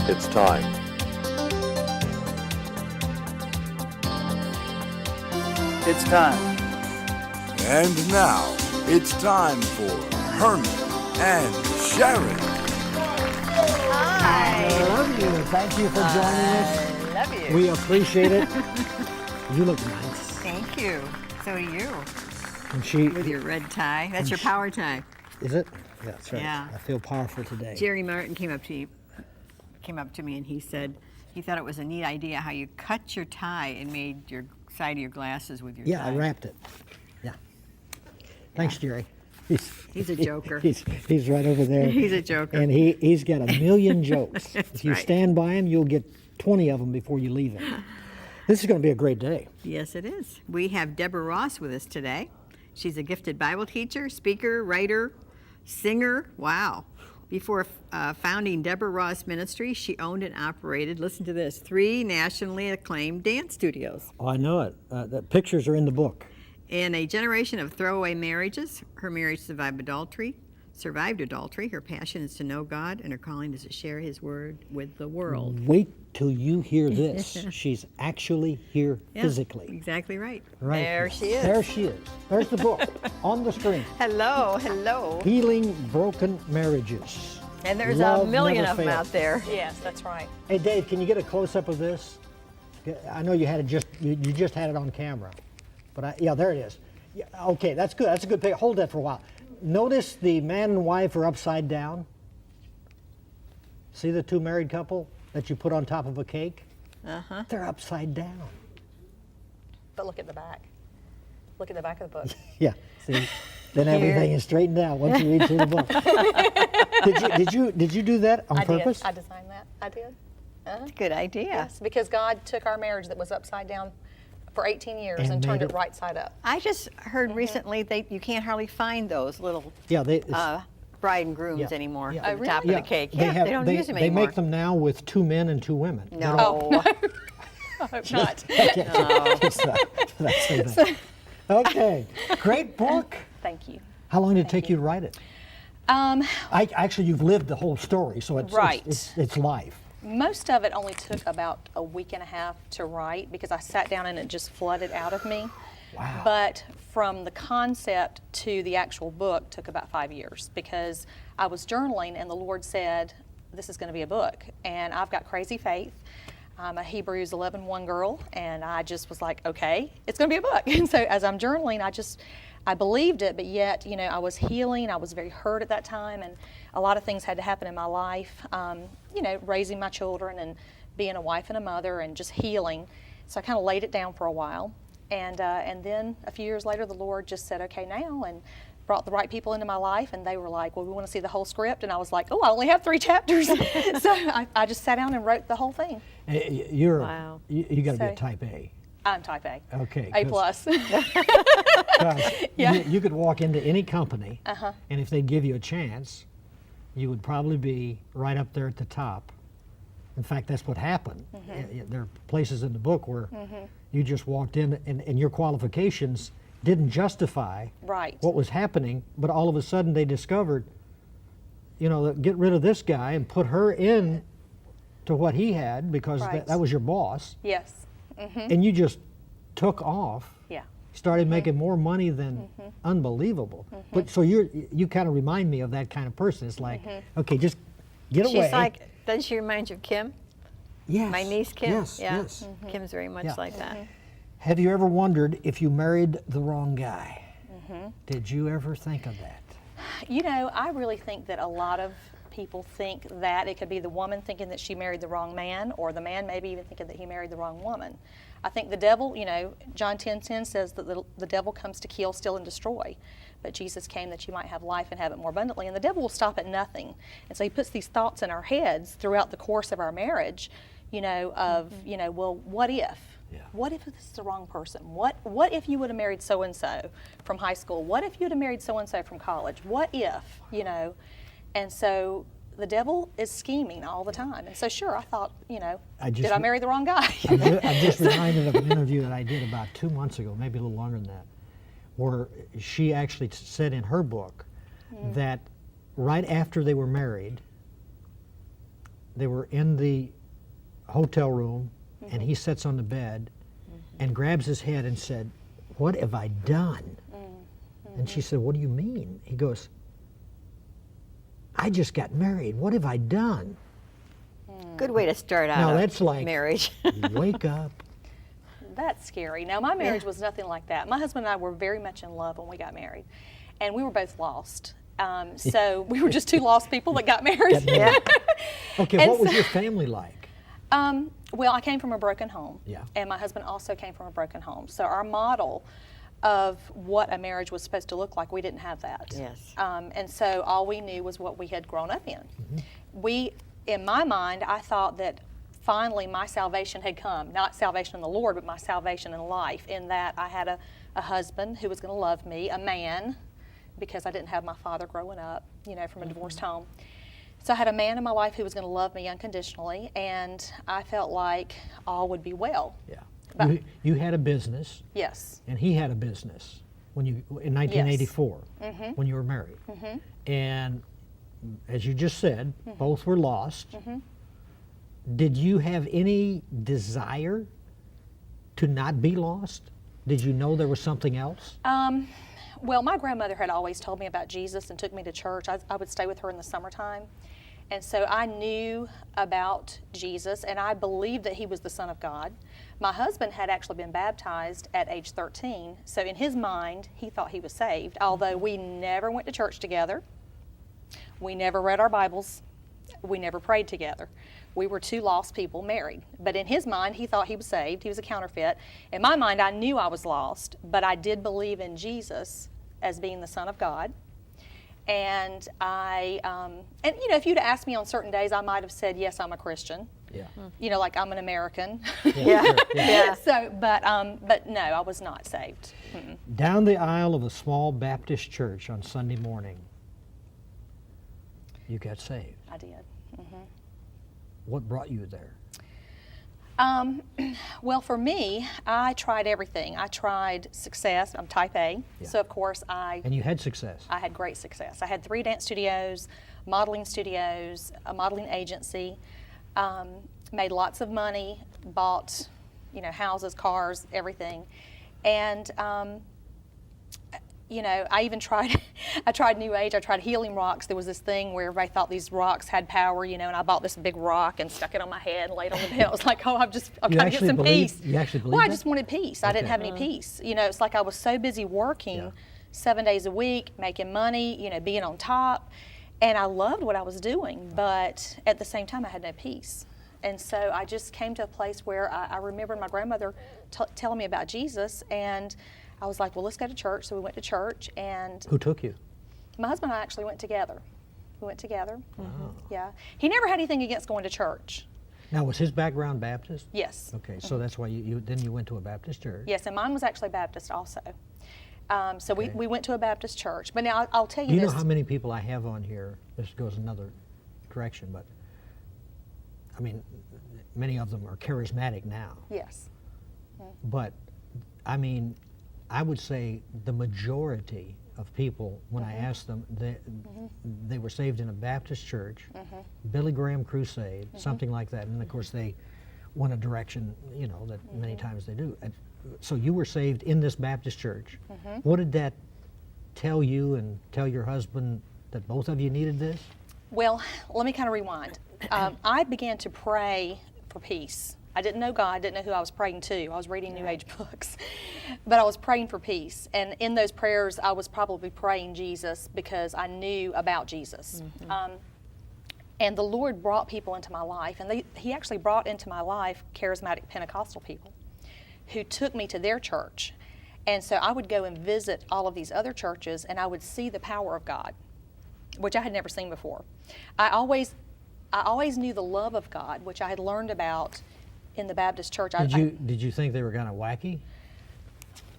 It's time. It's time. And now, it's time for Herman and Sharron. Hi. I love you. Thank you for joining us. I love you. We appreciate it. You look nice. Thank you. So do you. And she, With your red tie. That's your power tie. is it? Yeah, that's right. Yeah. I feel powerful today. Jerry Martin came up to me and he said he thought it was a neat idea how you cut your tie and made your side of your glasses with your Yeah, tie. I wrapped it. Yeah. Thanks, Jerry. He's a joker. He's right over there. He's a joker. And he's got a million jokes. If you right. stand by him, you'll get 20 of them before you leave him. This is going to be a great day. Yes, it is. We have Deborah Ross with us today. She's a gifted Bible teacher, speaker, writer, singer. Wow. Before founding Deborah Ross Ministry, she owned and operated, listen to this, 3 nationally acclaimed dance studios. Oh, I know it. The pictures are in the book. In a generation of throwaway marriages, her marriage survived adultery. Her passion is to know God, and her calling is to share His word with the world. Wait till you hear this. She's actually here Yeah, physically. Exactly right. Right. There she is. There she is. There's the book on the screen. Hello, hello. Healing Broken Marriages. And there's Love a million never of them fails. out there. Yes, that's right. Hey, Dave, can you get a close-up of this? I know you had it you just had it on camera, but yeah, there it is. Yeah, okay, that's good. That's a good picture. Hold that for a while. Notice the man and wife are upside down. See the 2 married couple that you put on top of a cake? Uh-huh. They're upside down. But look at the back. Look at the back of the book. Yeah. See, then everything is straightened out once you read through the book. Did you do that on purpose? I designed that. I did. That's a good idea. Yes, because God took our marriage that was upside down for 18 years and turned made it right side up. I just heard recently you can't hardly find those little Yeah, bride and grooms Yeah. anymore Yeah. at the top yeah, of the cake. Yeah, they don't use them They anymore. make them now with 2 men and 2 women. No. I hope not. Okay, great book. Thank you. How long did it take you to write it? Actually, you've lived the whole story, so Right. it's life. Most of it only took about a week and a half to write because I sat down and it just flooded out of me. Wow. But from the concept to the actual book took about 5 years because I was journaling and the Lord said, this is going to be a book. And I've got crazy faith. I'm a Hebrews 11:1 girl, and I just was like, okay, it's going to be a book. And so as I'm journaling, I believed it, but yet, I was healing. I was very hurt at that time, and a lot of things had to happen in my life, raising my children and being a wife and a mother and just healing. So I kind of laid it down for a while. And then a few years later, the Lord just said, okay, now, and brought the right people into my life, and they were like, well, we want to see the whole script. And I was like, oh, I only have 3 chapters. So I just sat down and wrote the whole thing. Wow. You got to be a So- type A. I'm type A. Okay. A plus. Yeah. You could walk into any company, and if they give you a chance, you would probably be right up there at the top. In fact, that's what happened. There are places in the book where you just walked in, and your qualifications didn't justify Right. what was happening, but all of a sudden they discovered, get rid of this guy and put her in to what he had because Right. that was your boss, Yes. and you just took off. Yeah. Started making more money than unbelievable. But so you kind of remind me of that kind of person. It's like, okay, just get away. She's like, doesn't she remind you of Kim? yes, My niece Kim? Yes, Yeah. yes. Kim's very much Yeah. like that. Have you ever wondered if you married the wrong guy? Did you ever think of that? I really think that a lot of people think that it could be the woman thinking that she married the wrong man, or the man maybe even thinking that he married the wrong woman. I think the devil, John 10:10 says that the devil comes to kill, steal, and destroy. But Jesus came that you might have life and have it more abundantly. And the devil will stop at nothing. And so he puts these thoughts in our heads throughout the course of our marriage, well, what if? Yeah. What if this is the wrong person? What if you would have married so-and-so from high school? What if you would have married so-and-so from college? What if, And so the devil is scheming all the time. And so sure, I thought, did I marry the wrong guy? I'm just reminded of an interview that I did about 2 months ago, maybe a little longer than that, where she actually said in her book that right after they were married, they were in the hotel room, and he sits on the bed and grabs his head and said, "What have I done?" And she said, "What do you mean?" He goes, "I just got married. What have I done?" Good way to start out Now a that's like marriage. wake up. That's scary. Now, my marriage was nothing like that. My husband and I were very much in love when we got married, and we were both lost. So we were just two lost people that got married. Okay, And what was so- your family like? Well, I came from a broken home, Yeah. and my husband also came from a broken home. So our model of what a marriage was supposed to look like, we didn't have that. Yes. And so all we knew was what we had grown up in. In my mind, I thought that finally my salvation had come. Not salvation in the Lord, but my salvation in life, in that I had a husband who was going to love me, a man, because I didn't have my father growing up, from a divorced home. So I had a man in my life who was going to love me unconditionally, and I felt like all would be well. Yeah. But- You had a business, Yes. and he had a business in 1984 when you were married. And as you just said, both were lost. Did you have any desire to not be lost? Did you know there was something else? Well, my grandmother had always told me about Jesus and took me to church. I would stay with her in the summertime. And so I knew about Jesus, and I believed that he was the Son of God. My husband had actually been baptized at age 13, so in his mind, he thought he was saved, although we never went to church together. We never read our Bibles. We never prayed together. We were two lost people married. But in his mind, he thought he was saved. He was a counterfeit. In my mind, I knew I was lost, but I did believe in Jesus as being the Son of God. And if you'd asked me on certain days, I might have said, yes, I'm a Christian. Yeah. Like I'm an American. Yeah. Sure, yeah. Yeah. So, but no, I was not saved. Down the aisle of a small Baptist church on Sunday morning, you got saved. I did. What brought you there? Well, for me, I tried everything. I tried success. I'm type A. Yeah. So, of course, And you had success. I had great success. I had 3 dance studios, modeling studios, a modeling agency, made lots of money, bought, houses, cars, everything. And, I even tried, I tried New Age, I tried healing rocks. There was this thing where everybody thought these rocks had power, and I bought this big rock and stuck it on my head and laid on the bed. I was like, I'm trying to get some peace. You actually believe Well, I that? just wanted peace. I didn't have any peace. It's like I was so busy working Yeah. 7 days a week, making money, being on top. And I loved what I was doing, but at the same time, I had no peace. And so I just came to a place where I remembered my grandmother telling me about Jesus, and I was like, well, let's go to church. So we went to church, and Who took you? my husband and I actually went together. We went together. Yeah. He never had anything against going to church. Now, was his background Baptist? Yes. Okay, so that's why you went to a Baptist church. Yes, and mine was actually Baptist also. So Okay. we went to a Baptist church. But now I'll tell you Do you this. know how many people I have on here? This goes another direction, but I mean, many of them are charismatic now. Yes. But I mean, I would say the majority of people, when I asked them, they were saved in a Baptist church, Billy Graham crusade, something like that. And of course, they went a direction, that many times they do. And so you were saved in this Baptist church. What did that tell you and tell your husband that both of you needed this? Well, let me kind of rewind. I began to pray for peace. I didn't know God, didn't know who I was praying to. I was reading New Age books, but I was praying for peace. And in those prayers, I was probably praying Jesus because I knew about Jesus. And the Lord brought people into my life, and He actually brought into my life charismatic Pentecostal people who took me to their church. And so I would go and visit all of these other churches, and I would see the power of God, which I had never seen before. I always knew the love of God, which I had learned about in the Baptist church. Did you think they were kind of wacky?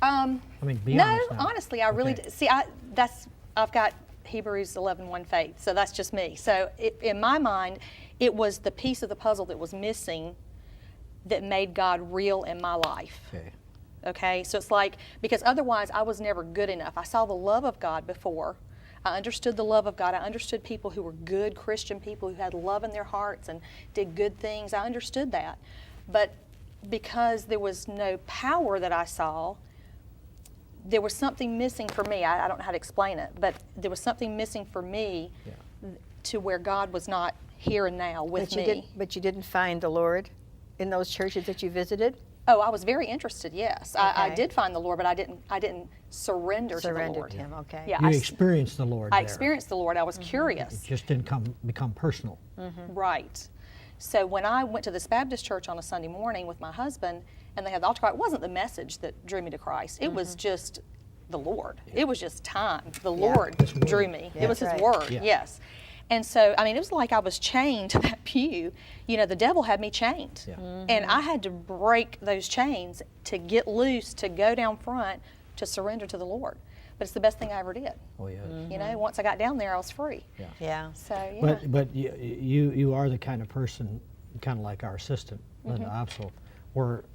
I mean, be No, honest now. honestly, I really Okay. did. See, I've got Hebrews 11:1 faith, so that's just me. So in my mind, it was the piece of the puzzle that was missing that made God real in my life. Okay. Okay, so it's like, because otherwise I was never good enough. I saw the love of God before. I understood the love of God. I understood people who were good Christian people who had love in their hearts and did good things. I understood that. But because there was no power that I saw, there was something missing for me. I don't know how to explain it, but there was something missing for me to where God was not here and now with me. But you didn't find the Lord in those churches that you visited? Oh, I was very interested, yes. Okay. I did find the Lord, but I didn't surrender to the Surrendered Lord. to Him, okay. Yeah, You experienced the Lord I there. experienced the Lord. I was It curious. just didn't become personal. Right. So when I went to this Baptist church on a Sunday morning with my husband, and they had the altar call, it wasn't the message that drew me to Christ. It was just the Lord. It was just time. The Lord drew me. Yeah, it was His right. word, Yeah. yes. And so, I mean, it was like I was chained to that pew. You know, the devil had me chained. Yeah. And I had to break those chains to get loose, to go down front, to surrender to the Lord. But it's the best thing I ever did. Oh, yes. You know, once I got down there, I was free. Yeah. So, yeah. But you are the kind of person, kind of like our assistant, Linda Opsel, where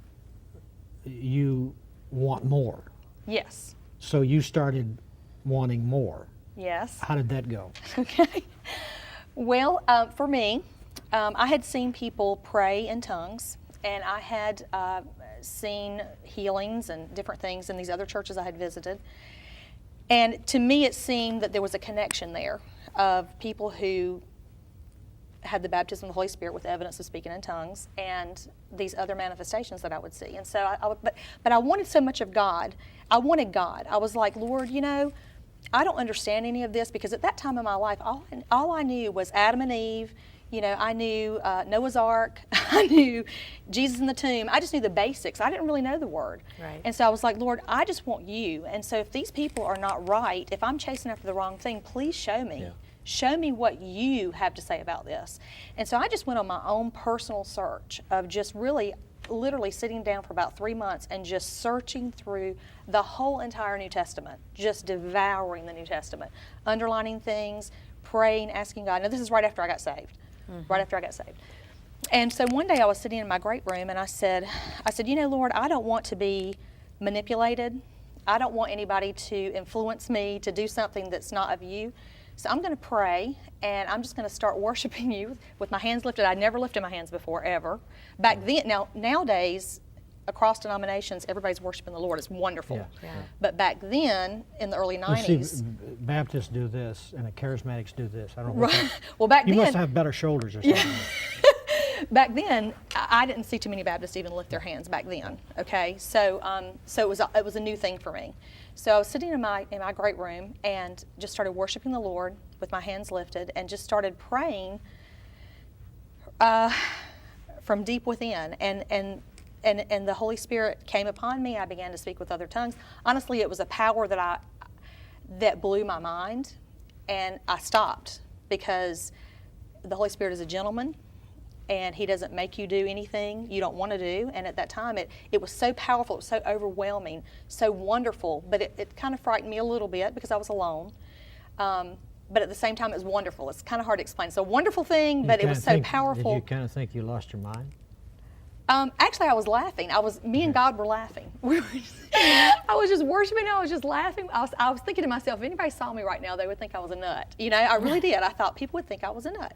you want more. Yes. So you started wanting more. Yes. How did that go? Okay. Well, for me, I had seen people pray in tongues, and I had seen healings and different things in these other churches I had visited. And to me, it seemed that there was a connection there of people who had the baptism of the Holy Spirit with evidence of speaking in tongues and these other manifestations that I would see. And so, but I wanted so much of God. I wanted God. I was like, Lord, you know, I don't understand any of this, because at that time in my life, all I knew was Adam and Eve. You know, I knew Noah's Ark. I knew Jesus in the tomb. I just knew the basics. I didn't really know the Word. Right. And so I was like, Lord, I just want you. And so if these people are not right, if I'm chasing after the wrong thing, please show me. Yeah. Show me what you have to say about this. And so I just went on my own personal search of just really, literally sitting down for about 3 months and just searching through the whole entire New Testament, just devouring the New Testament, underlining things, praying, asking God. Now, this is right after I got saved. Right after I got saved. And so one day I was sitting in my great room and I said, you know, Lord, I don't want to be manipulated. I don't want anybody to influence me to do something that's not of you. So I'm going to pray, and I'm just going to start worshiping you with my hands lifted. I'd never lifted my hands before, ever. Back then, nowadays, across denominations, everybody's worshiping the Lord. It's wonderful. Yeah. But back then, in the early Well, see, 90s, Baptists do this, and the Charismatics do this. I don't know. right? Well, back You then, must have better shoulders or something. back then, I didn't see too many Baptists even lift their hands back then. Okay, so it was a new thing for me. So I was sitting in my great room and just started worshiping the Lord with my hands lifted, and just started praying from deep within, and the Holy Spirit came upon me. I began to speak with other tongues. Honestly, it was a power that blew my mind, and I stopped, because the Holy Spirit is a gentleman, and He doesn't make you do anything you don't want to do. And at that time, it was so powerful, it was so overwhelming, so wonderful, but it kind of frightened me a little bit because I was alone. But at the same time, it was wonderful. It's kind of hard to explain. It's a wonderful thing, but it was so powerful. Did you kind of think you lost your mind? Actually, I was laughing. Me and God were laughing. I was just worshiping. I was just laughing. I was thinking to myself, if anybody saw me right now, they would think I was a nut. You know, I really did. I thought people would think I was a nut.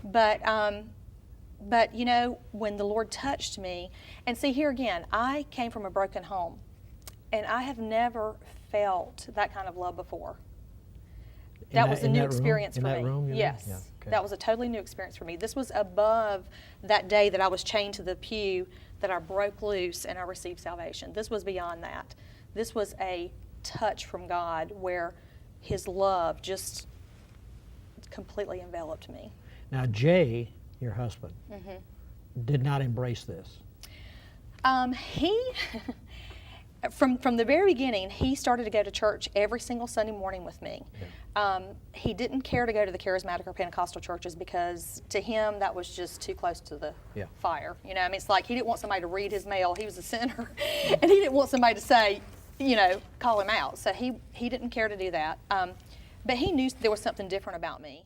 But you know, when the Lord touched me, and see, here again, I came from a broken home, and I have never felt that kind of love before. That was a new experience for me. In that room, you mean? Yes. Yeah, okay. That was a totally new experience for me. This was above that day that I was chained to the pew, that I broke loose and I received salvation. This was beyond that. This was a touch from God where His love just completely enveloped me. Now, Jay, your husband, did not embrace this. He, from the very beginning, he started to go to church every single Sunday morning with me. Yeah. He didn't care to go to the charismatic or Pentecostal churches, because to him that was just too close to the fire. You know, I mean, it's like he didn't want somebody to read his mail. He was a sinner, and he didn't want somebody to say, you know, call him out. So he didn't care to do that. But he knew there was something different about me.